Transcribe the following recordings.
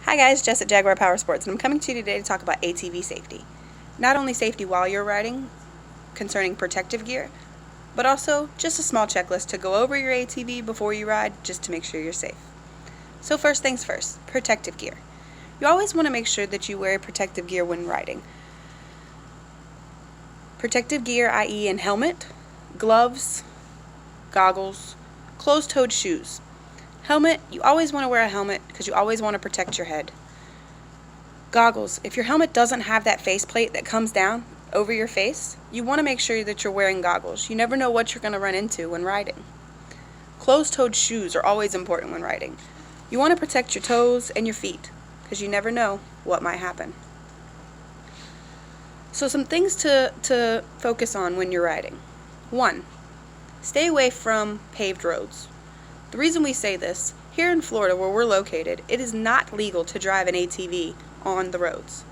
Hi guys, Jess at Jaguar Power Sports, and I'm coming to you today to talk about ATV safety. Not only safety while you're riding, concerning protective gear, but also just a small checklist to go over your ATV before you ride, just to make sure you're safe. So first things first, protective gear. You always want to make sure that you wear protective gear when riding. Protective gear, i.e. an helmet, gloves, goggles, closed-toed shoes. Helmet, you always want to wear a helmet because you always want to protect your head. Goggles, if your helmet doesn't have that faceplate that comes down over your face, you want to make sure that you're wearing goggles. You never know what you're going to run into when riding. Closed-toed shoes are always important when riding. You want to protect your toes and your feet because you never know what might happen. So some things to focus on when you're riding. 1. Stay away from paved roads. The reason we say this, here in Florida where we're located, it is not legal to drive an ATV on the roads.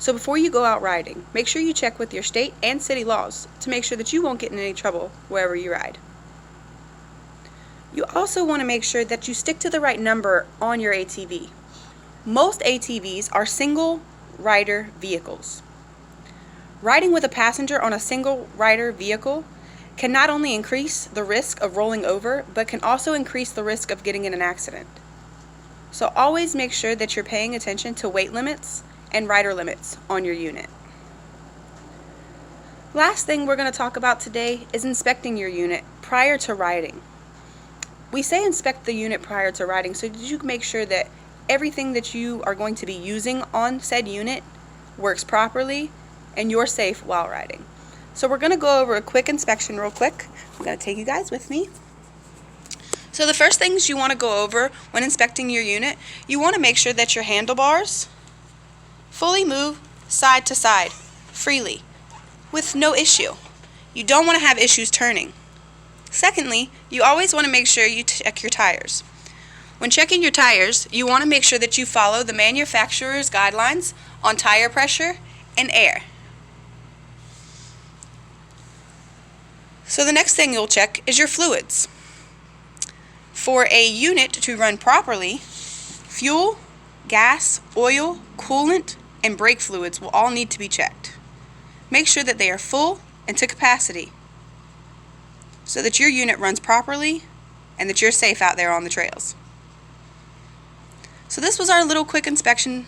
So before you go out riding, make sure you check with your state and city laws to make sure that you won't get in any trouble wherever you ride. You also want to make sure that you stick to the right number on your ATV. Most ATVs are single rider vehicles. Riding with a passenger on a single rider vehicle can not only increase the risk of rolling over, but can also increase the risk of getting in an accident. So always make sure that you're paying attention to weight limits and rider limits on your unit. Last thing we're going to talk about today is inspecting your unit prior to riding. We say inspect the unit prior to riding so that you can make sure that everything that you are going to be using on said unit works properly and you're safe while riding. So we're going to go over a quick inspection real quick. I'm going to take you guys with me. So the first things you want to go over when inspecting your unit, you want to make sure that your handlebars fully move side to side freely with no issue. You don't want to have issues turning. Secondly, you always want to make sure you check your tires. When checking your tires, you want to make sure that you follow the manufacturer's guidelines on tire pressure and air. So the next thing you'll check is your fluids. For a unit to run properly, fuel, gas, oil, coolant, and brake fluids will all need to be checked. Make sure that they are full and to capacity so that your unit runs properly and that you're safe out there on the trails. So this was our little quick inspection.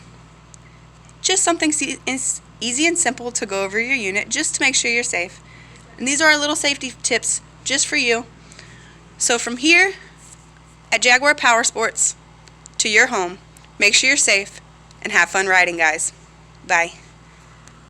Just something easy and simple to go over your unit just to make sure you're safe. And these are our little safety tips just for you. So from here at Jaguar Power Sports to your home, make sure you're safe and have fun riding, guys. Bye.